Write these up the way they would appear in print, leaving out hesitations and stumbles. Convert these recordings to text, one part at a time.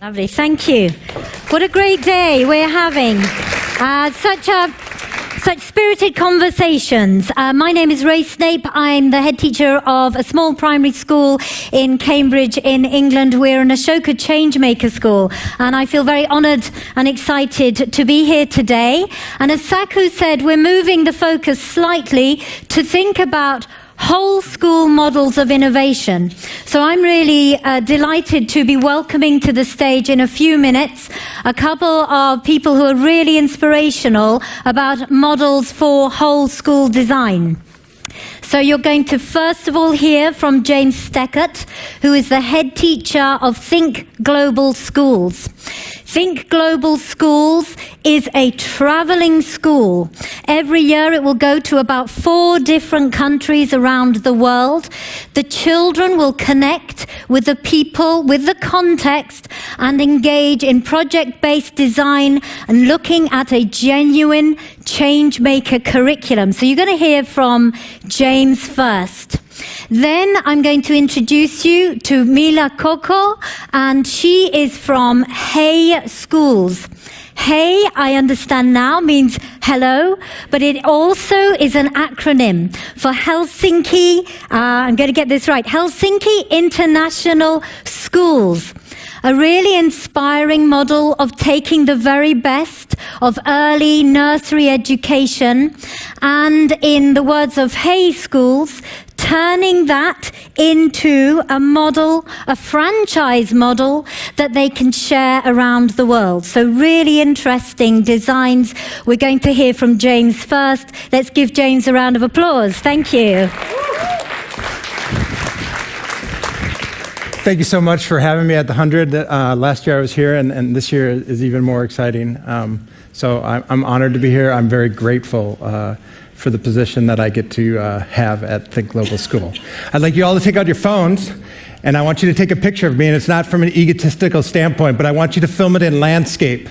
Lovely, thank you. What a great day we're having. Such spirited conversations. My name is Ray Snape. I'm the head teacher of a small primary school in Cambridge in England. We're an Ashoka Changemaker school, and I feel very honoured and excited to be here today. And as Saku said, we're moving the focus slightly to think about whole school models of innovation. So I'm really delighted to be welcoming to the stage in a few minutes a couple of people who are really inspirational about models for whole school design. So you're going to first of all hear from James Steckert, who is the head teacher of Think Global Schools. Think Global Schools is a traveling school. Every year it will go to about 4 different countries around the world. The children will connect with the people, with the context, and engage in project-based design and looking at a genuine change-maker curriculum. So you're going to hear from James first. Then I'm going to introduce you to Mila Coco, and she is from Hey Schools. Hey, I understand now, means hello, but it also is an acronym for Helsinki, I'm going to get this right, Helsinki International Schools. A really inspiring model of taking the very best of early nursery education and, in the words of Hey Schools, turning that into a model, a franchise model that they can share around the world. So really interesting designs. We're going to hear from James first. Let's give James a round of applause. Thank you. Thank you so much for having me at the HundrED. Last year I was here, and this year is even more exciting. So I'm honored to be here. I'm very grateful for the position that I get to have at Think Global School. I'd like you all to take out your phones, and I want you to take a picture of me, and it's not from an egotistical standpoint, but I want you to film it in landscape.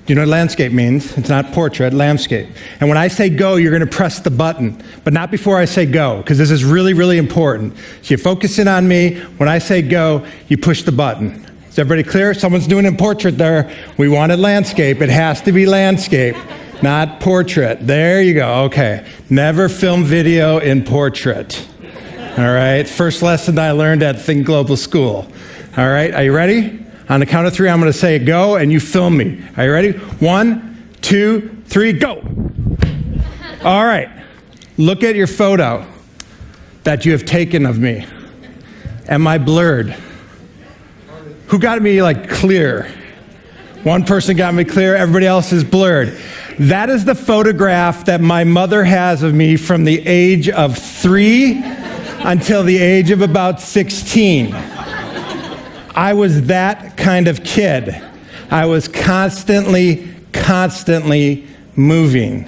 Do you know what landscape means? It's not portrait, landscape. And when I say go, you're going to press the button, but not before I say go, because this is really, really important. So you focus in on me. When I say go, you push the button. Is everybody clear? Someone's doing a portrait there. We wanted landscape. It has to be landscape, not portrait. There you go. Okay. Never film video in portrait. All right. First lesson I learned at Think Global School. All right. Are you ready? On the count of 3, I'm going to say go, and you film me. Are you ready? 1, 2, 3, go. All right. Look at your photo that you have taken of me. Am I blurred? Who got me clear? One person got me clear, everybody else is blurred. That is the photograph that my mother has of me from the age of 3 until the age of about 16. I was that kind of kid. I was constantly moving.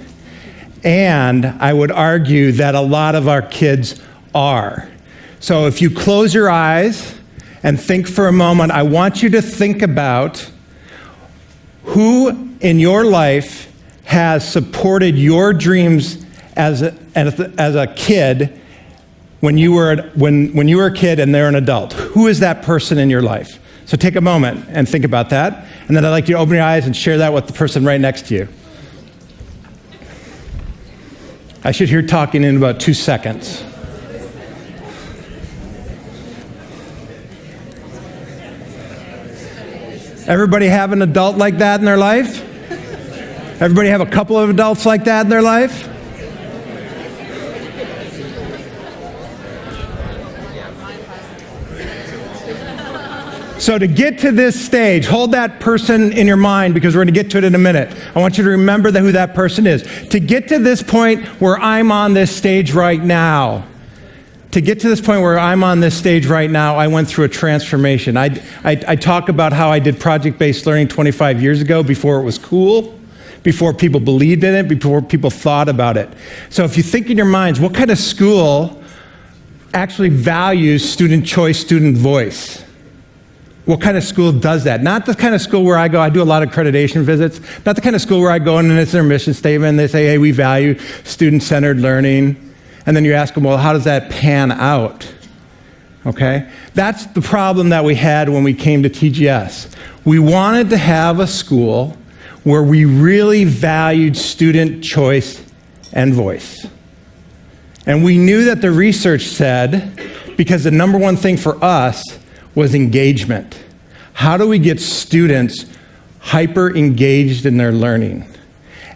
And I would argue that a lot of our kids are. So if you close your eyes and think for a moment, I want you to think about who in your life has supported your dreams as a kid when you were a kid and they're an adult. Who is that person in your life? So take a moment and think about that. And then I'd like you to open your eyes and share that with the person right next to you. I should hear talking in about 2 seconds. Everybody have an adult like that in their life? Everybody have a couple of adults like that in their life? So to get to this stage, hold that person in your mind because we're going to get to it in a minute. I want you to remember who that person is. To get to this point where I'm on this stage right now, I went through a transformation. I talk about how I did project-based learning 25 years ago before it was cool, before people believed in it, before people thought about it. So if you think in your minds, what kind of school actually values student choice, student voice? What kind of school does that? Not the kind of school where I go, I do a lot of accreditation visits, not the kind of school where I go in and it's their mission statement, and they say, hey, we value student-centered learning. And then you ask them, well, how does that pan out? Okay? That's the problem that we had when we came to TGS. We wanted to have a school where we really valued student choice and voice. And we knew that the research said, because the number one thing for us was engagement. How do we get students hyper engaged in their learning?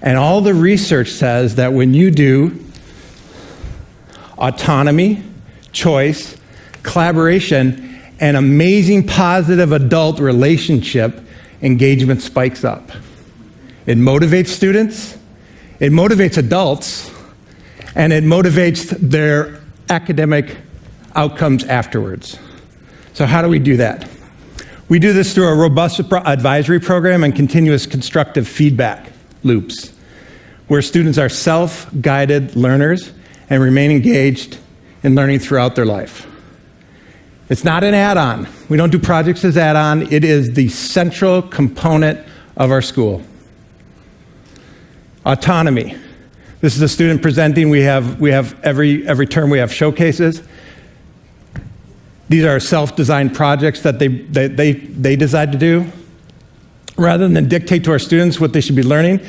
And all the research says that when you do autonomy, choice, collaboration, and amazing positive adult relationship, engagement spikes up. It motivates students, it motivates adults, and it motivates their academic outcomes afterwards. So how do we do that? We do this through a robust advisory program and continuous constructive feedback loops, where students are self-guided learners and remain engaged in learning throughout their life. It's not an add-on. We don't do projects as add-on. It is the central component of our school. Autonomy. This is a student presenting. We have every term we have showcases. These are self-designed projects that they decide to do. Rather than dictate to our students what they should be learning,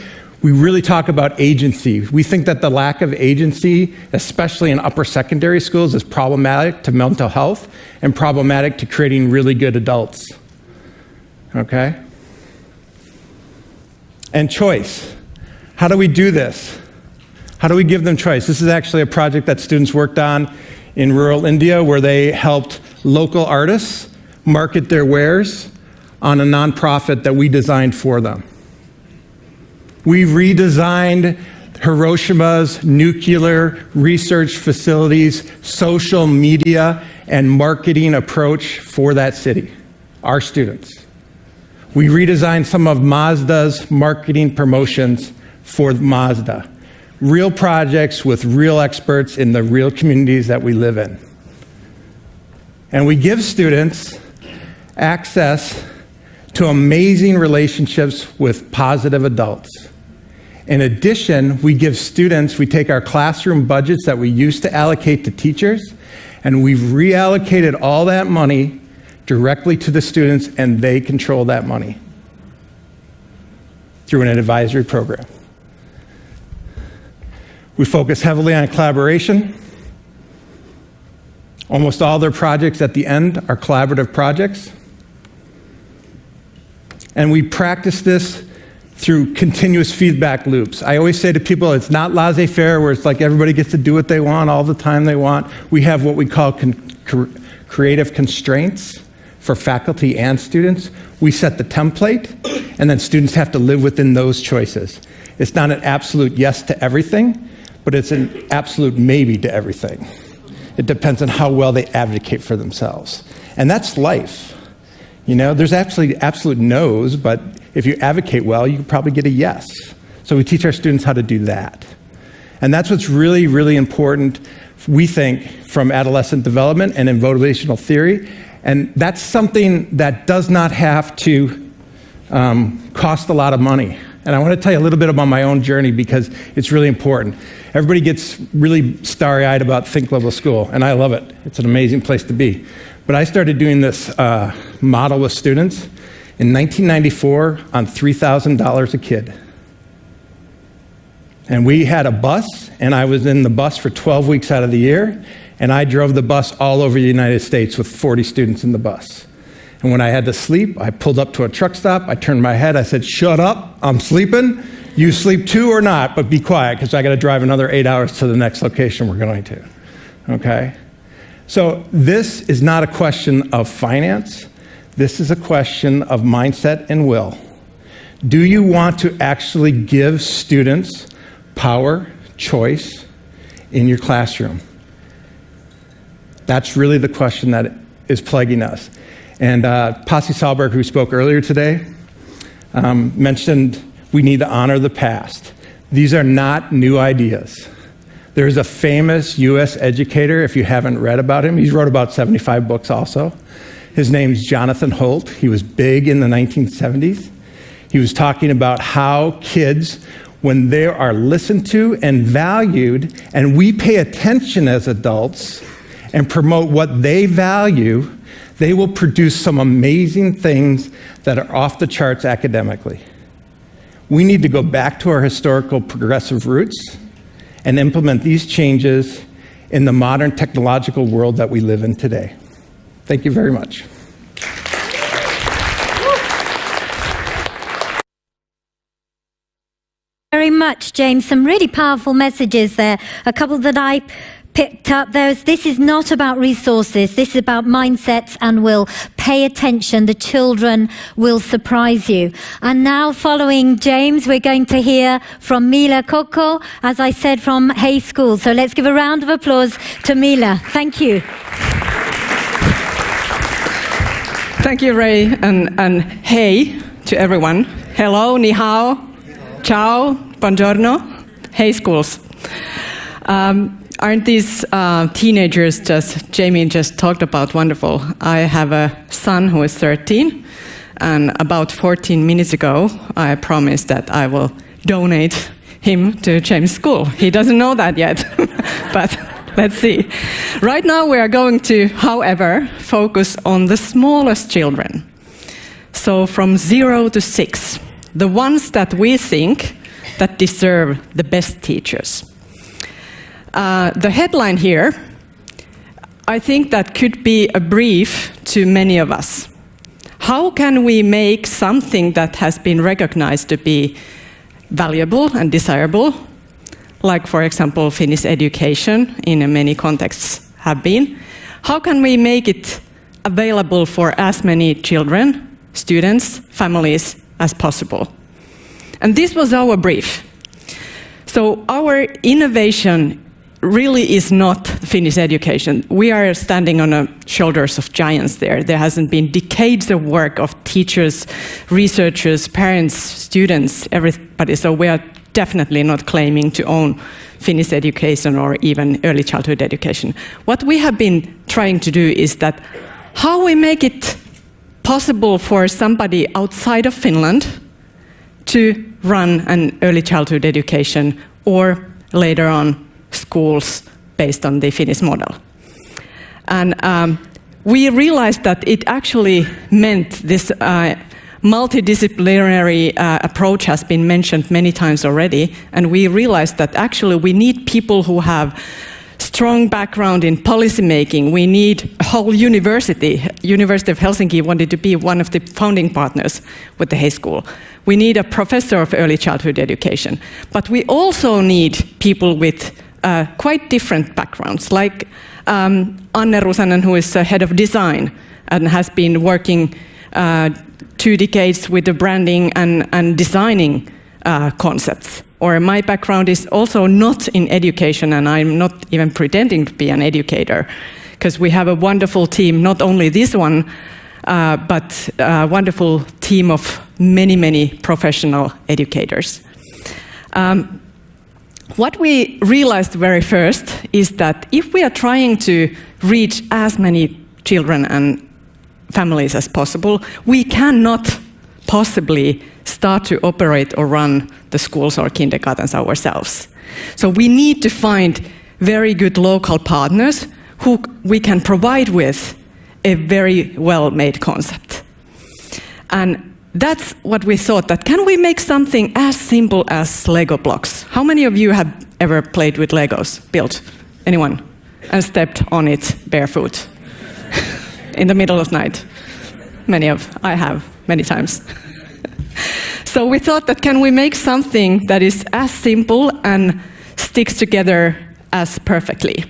we really talk about agency. We think that the lack of agency, especially in upper secondary schools, is problematic to mental health and problematic to creating really good adults. Okay? And choice. How do we do this? How do we give them choice? This is actually a project that students worked on in rural India where they helped local artists market their wares on a nonprofit that we designed for them. We redesigned Hiroshima's nuclear research facilities, social media, and marketing approach for that city, our students. We redesigned some of Mazda's marketing promotions for Mazda. Real projects with real experts in the real communities that we live in. And we give students access to amazing relationships with positive adults. In addition, we take our classroom budgets that we used to allocate to teachers, and we've reallocated all that money directly to the students, and they control that money through an advisory program. We focus heavily on collaboration. Almost all their projects at the end are collaborative projects. And we practice this through continuous feedback loops. I always say to people, it's not laissez-faire where it's like everybody gets to do what they want all the time they want. We have what we call creative constraints for faculty and students. We set the template, and then students have to live within those choices. It's not an absolute yes to everything, but it's an absolute maybe to everything. It depends on how well they advocate for themselves. And that's life. You know, there's actually absolute no's, but if you advocate well, you can probably get a yes. So we teach our students how to do that. And that's what's really, really important, we think, from adolescent development and in motivational theory. And that's something that does not have to cost a lot of money. And I want to tell you a little bit about my own journey because it's really important. Everybody gets really starry-eyed about Think Level School, and I love it. It's an amazing place to be. But I started doing this model with students in 1994 on $3,000 a kid. And we had a bus, and I was in the bus for 12 weeks out of the year, and I drove the bus all over the United States with 40 students in the bus. And when I had to sleep, I pulled up to a truck stop, I turned my head, I said, "Shut up, I'm sleeping. You sleep too or not, but be quiet, because I got to drive another 8 hours to the next location we're going to." Okay? So this is not a question of finance. This is a question of mindset and will. Do you want to actually give students power, choice in your classroom? That's really the question that is plaguing us. And Pasi Sahlberg, who spoke earlier today, mentioned we need to honor the past. These are not new ideas. There's a famous U.S. educator, if you haven't read about him, he's wrote about 75 books also. His name's Jonathan Holt. He was big in the 1970s. He was talking about how kids, when they are listened to and valued, and we pay attention as adults, and promote what they value, they will produce some amazing things that are off the charts academically. We need to go back to our historical progressive roots and implement these changes in the modern technological world that we live in today. Thank you very much. Very much, James. Some really powerful messages there. A couple that I picked up. This is not about resources. This is about mindsets and will. Pay attention. The children will surprise you. And now, following James, we're going to hear from Mila Koko, as I said, from Hay School. So let's give a round of applause to Mila. Thank you. Thank you, Ray, and hey to everyone. Hello, ni hao, ciao, buongiorno, hey schools. Aren't these teenagers Jamie just talked about, wonderful? I have a son who is 13, and about 14 minutes ago, I promised that I will donate him to James' school. He doesn't know that yet, but let's see. Right now we are going to, however, focus on the smallest children. So from 0 to 6, the ones that we think that deserve the best teachers. The headline here, I think that could be a brief to many of us. How can we make something that has been recognized to be valuable and desirable, like, for example, Finnish education in many contexts have been, how can we make it available for as many children, students, families as possible? And this was our brief. So our innovation really is not Finnish education. We are standing on the shoulders of giants there. There hasn't been decades of work of teachers, researchers, parents, students, everybody. So we are definitely not claiming to own Finnish education or even early childhood education. What we have been trying to do is that how we make it possible for somebody outside of Finland to run an early childhood education or later on schools based on the Finnish model. And we realized that it actually meant this multidisciplinary approach has been mentioned many times already, and we realized that actually we need people who have strong background in policy making. We need a whole university. University of Helsinki wanted to be one of the founding partners with the Hay School. We need a professor of early childhood education. But we also need people with quite different backgrounds, like Anne Rusanen, who is head of design and has been working 2 decades with the branding and designing concepts. Or my background is also not in education, and I'm not even pretending to be an educator, because we have a wonderful team, not only this one, but a wonderful team of many, many professional educators. What we realized very first is that if we are trying to reach as many children and families as possible, we cannot possibly start to operate or run the schools or kindergartens ourselves. So we need to find very good local partners who we can provide with a very well-made concept. And that's what we thought, that can we make something as simple as Lego blocks? How many of you have ever played with Legos, built? Anyone? And stepped on it barefoot in the middle of night? I have, many times. So we thought that can we make something that is as simple and sticks together as perfectly?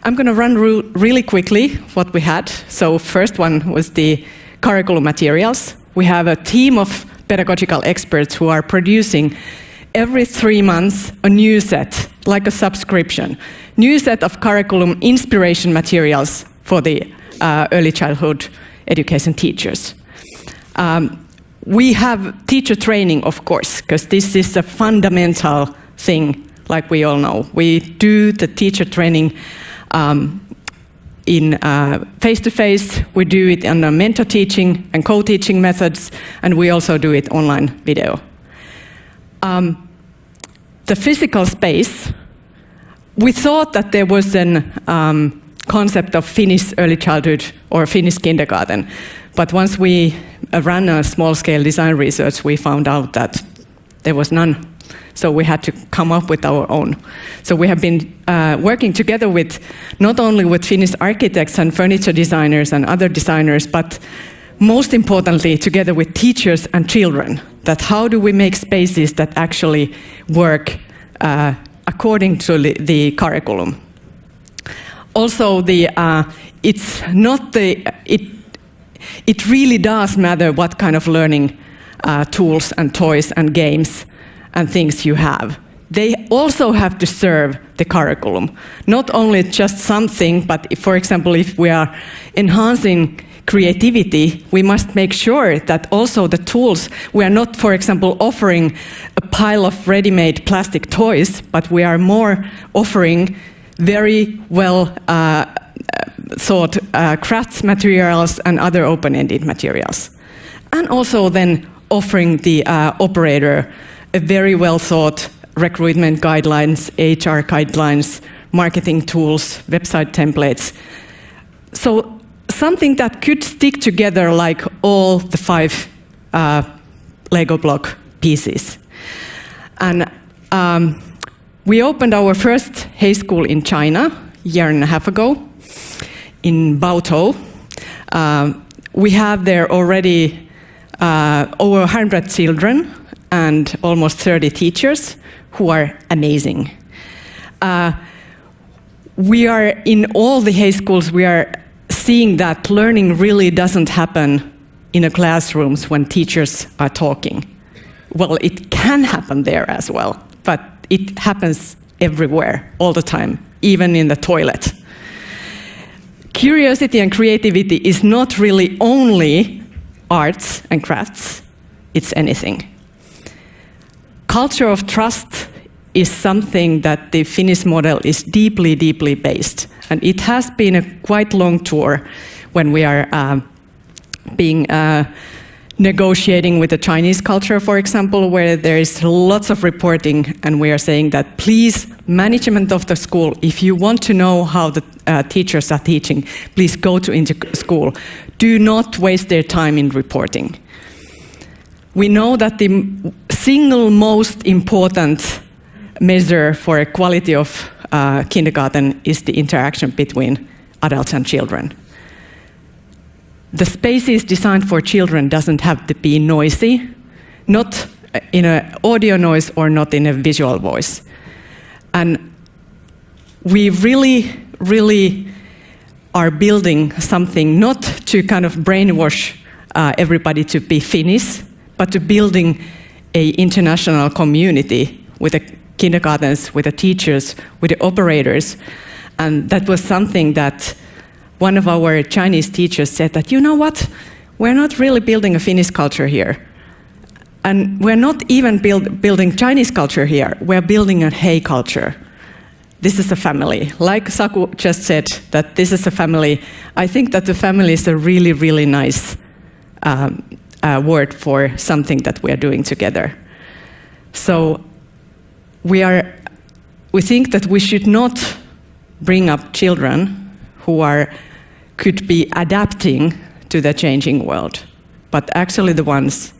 I'm going to run really quickly what we had. So first one was the curriculum materials. We have a team of pedagogical experts who are producing every 3 months a new set, like a subscription, new set of curriculum inspiration materials for the early childhood education teachers. We have teacher training, of course, because this is a fundamental thing, like we all know. We do the teacher training in face-to-face, we do it under mentor teaching and co-teaching methods, and we also do it online video. The physical space, we thought that there was a concept of Finnish early childhood or Finnish kindergarten. But once we ran a small-scale design research, we found out that there was none. So we had to come up with our own. So we have been working together with not only with Finnish architects and furniture designers and other designers, but most importantly, together with teachers and children, that how do we make spaces that actually work according to the curriculum. Also, it really does matter what kind of learning tools and toys and games and things you have. They also have to serve the curriculum. Not only just something, but if, for example, if we are enhancing creativity, we must make sure that also the tools, we are not, for example, offering a pile of ready-made plastic toys, but we are more offering very well thought crafts materials and other open-ended materials. And also then offering the operator a very well thought recruitment guidelines, HR guidelines, marketing tools, website templates. So something that could stick together like all the 5 Lego block pieces. And we opened our first Hey School in China a year and a half ago in Baotou. We have there already over 100 children and almost 30 teachers who are amazing. We are in all the Hey Schools, we are seeing that learning really doesn't happen in the classrooms when teachers are talking. Well, it can happen there as well, but it happens everywhere, all the time, even in the toilet. Curiosity and creativity is not really only arts and crafts, it's anything. Culture of trust is something that the Finnish model is deeply, deeply based. And it has been a quite long tour when we are negotiating with the Chinese culture, for example, where there is lots of reporting, and we are saying that please, management of the school, if you want to know how the teachers are teaching, please go into school. Do not waste their time in reporting. We know that the single most important measure for a quality of kindergarten is the interaction between adults and children. The spaces designed for children doesn't have to be noisy, not in an audio noise or not in a visual voice. And we really, really are building something not to kind of brainwash everybody to be Finnish, but to building an international community with the kindergartens, with the teachers, with the operators. And that was something that one of our Chinese teachers said that, you know what, we're not really building a Finnish culture here. And we're not even building Chinese culture here, we're building a Hey culture. This is a family. Like Saku just said, that this is a family. I think that the family is a really, really nice word for something that we are doing together. So we think that we should not bring up children who could be adapting to the changing world, but actually the ones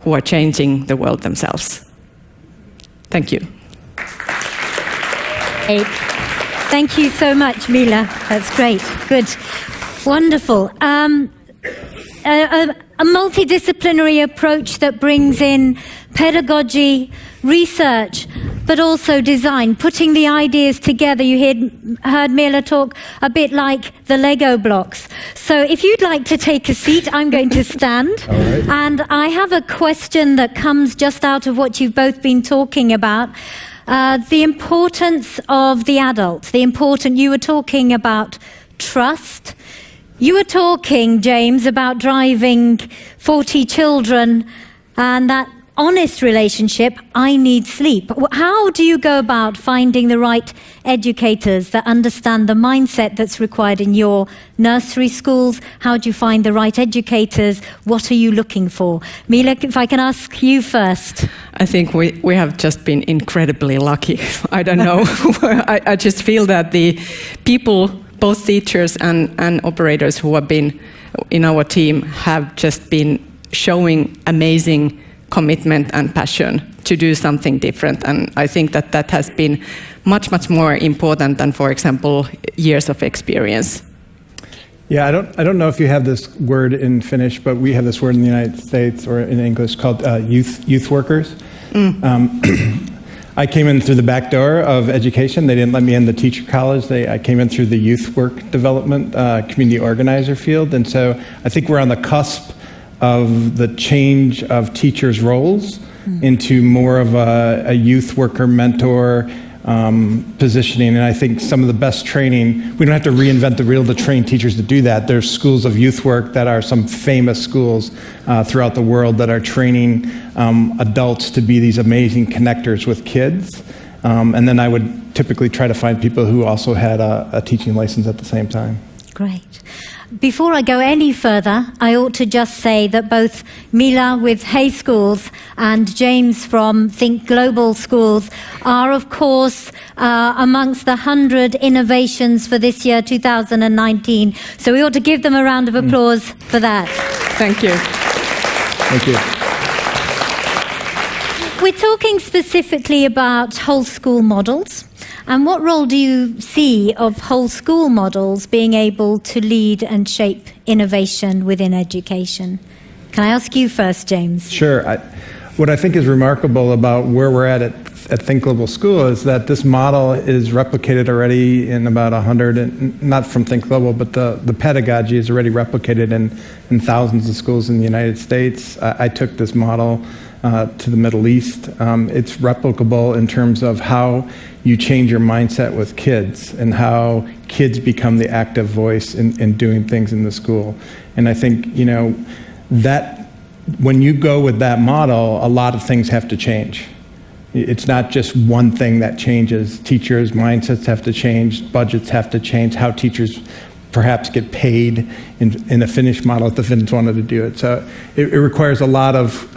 who are changing the world themselves. Thank you. Great. Thank you so much, Mila. That's great. Good. Wonderful. A multidisciplinary approach that brings in pedagogy, research, but also design, putting the ideas together. You heard Mila talk a bit like the Lego blocks. So if you'd like to take a seat, I'm going to stand. All right. And I have a question that comes just out of what you've both been talking about. The importance of the adult, you were talking about trust. You were talking, James, about driving 40 children and that honest relationship, I need sleep. How do you go about finding the right educators that understand the mindset that's required in your nursery schools? How do you find the right educators? What are you looking for? Mila, if I can ask you first. I think we have just been incredibly lucky. I don't know. I just feel that the people both teachers and operators who have been in our team have just been showing amazing commitment and passion to do something different. And I think that has been much, much more important than, for example, years of experience. Yeah, I don't know if you have this word in Finnish, but we have this word in the United States or in English called youth workers. I came in through the back door of education. They didn't let me in the teacher college. I came in through the youth work development, community organizer field. And so I think we're on the cusp of the change of teachers' roles into more of a youth worker mentor positioning. And I think some of the best training, we don't have to reinvent the wheel to train teachers to do that. There's schools of youth work that are some famous schools throughout the world that are training adults to be these amazing connectors with kids. And then I would typically try to find people who also had a teaching license at the same time. Great. Before I go any further, I ought to just say that both Mila with Hay Schools and James from Think Global Schools are, of course, amongst the 100 innovations for this year, 2019. So we ought to give them a round of applause for that. Thank you. Thank you. We're talking specifically about whole school models. And what role do you see of whole school models being able to lead and shape innovation within education? Can I ask you first, James? Sure. What I think is remarkable about where we're at Think Global School is that this model is replicated already in about 100, and not from Think Global, but the pedagogy is already replicated in thousands of schools in the United States. I took this model to the Middle East. It's replicable in terms of how you change your mindset with kids and how kids become the active voice in doing things in the school. And I think, that when you go with that model, a lot of things have to change. It's not just one thing that changes. Teachers' mindsets have to change, budgets have to change, how teachers perhaps get paid in a Finnish model if the Finns wanted to do it. So it requires a lot of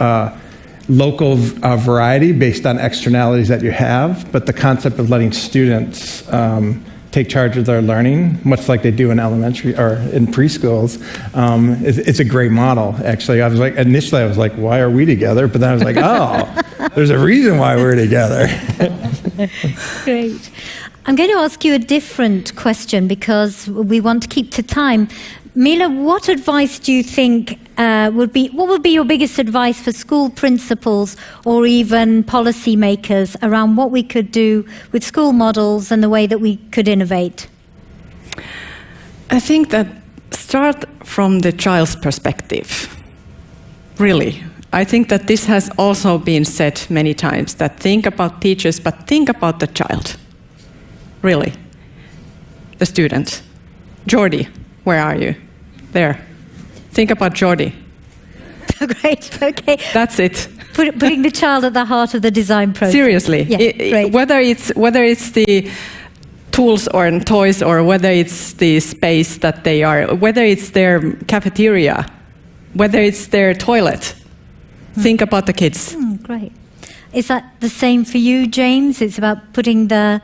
local variety based on externalities that you have, but the concept of letting students take charge of their learning, much like they do in elementary or in preschools, it's a great model, actually. Initially I was like, why are we together? But then I was like, oh, there's a reason why we're together. Great. I'm going to ask you a different question because we want to keep to time. Mila, what advice do you think would be your biggest advice for school principals or even policymakers around what we could do with school models and the way that we could innovate? I think that start from the child's perspective. Really. I think that this has also been said many times, that think about teachers, but think about the child. Really. The student. Jordi, where are you? There. Think about Jordi. Great, okay. That's it. Putting the child at the heart of the design process. Seriously. Yeah, great. Whether it's the tools or toys or whether it's the space that they are, whether it's their cafeteria, whether it's their toilet, think about the kids. Great. Is that the same for you, James? It's about putting the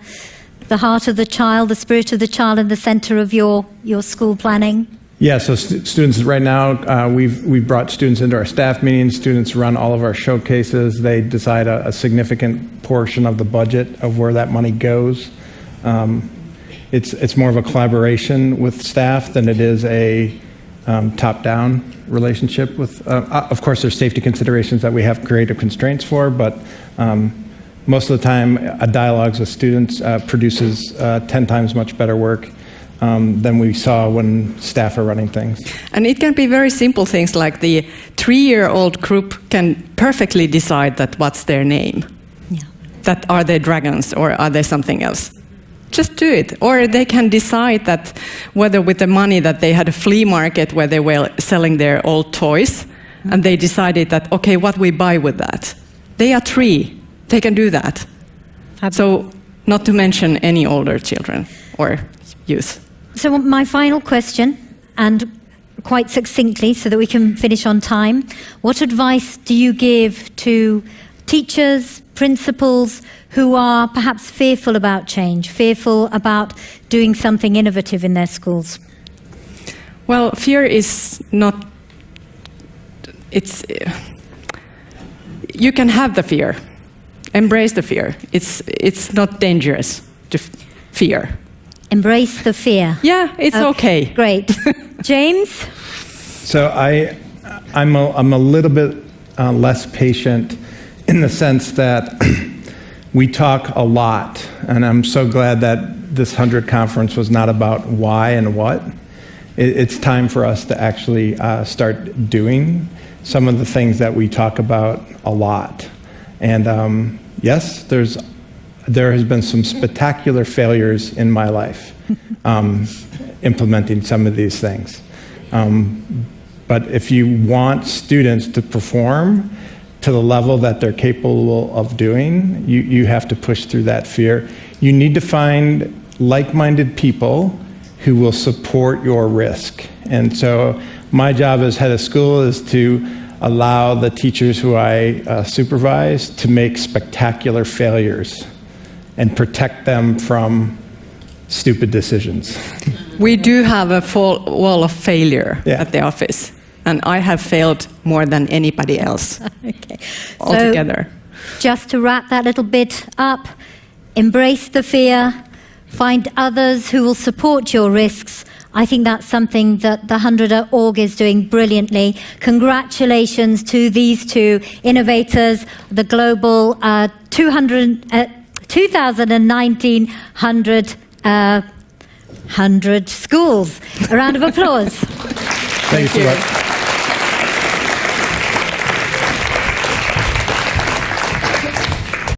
heart of the child, the spirit of the child in the center of your school planning? Yeah, so students right now, we've brought students into our staff meetings. Students run all of our showcases. They decide a significant portion of the budget of where that money goes. It's more of a collaboration with staff than it is a top-down relationship with. Of course, there's safety considerations that we have creative constraints for, but most of the time, a dialogue with students produces 10 times much better work than we saw when staff are running things. And it can be very simple things like the 3-year-old group can perfectly decide that what's their name. Yeah. That are they dragons or are they something else? Just do it. Or they can decide that whether with the money that they had a flea market where they were selling their old toys, and they decided that, okay, what we buy with that? They are 3. They can do that. So not to mention any older children or youth. So my final question, and quite succinctly so that we can finish on time, what advice do you give to teachers, principals who are perhaps fearful about change, fearful about doing something innovative in their schools? Well, fear is not, you can have the fear, embrace the fear. It's not dangerous to fear. Embrace the fear. Yeah, it's okay. Great. James? So I'm a little bit less patient in the sense that we talk a lot, and I'm so glad that this HundrED conference was not about why and what. It's time for us to actually start doing some of the things that we talk about a lot. And yes, there has been some spectacular failures in my life implementing some of these things. But if you want students to perform to the level that they're capable of doing, you have to push through that fear. You need to find like-minded people who will support your risk. And so my job as head of school is to allow the teachers who I supervise to make spectacular failures and protect them from stupid decisions. We do have a full wall of failure at the office, and I have failed more than anybody else. Okay. Altogether. So, just to wrap that little bit up, embrace the fear, find others who will support your risks. I think that's something that the HundrED org is doing brilliantly. Congratulations to these two innovators, the global 2019 HundrED schools. A round of applause. Thank you so much.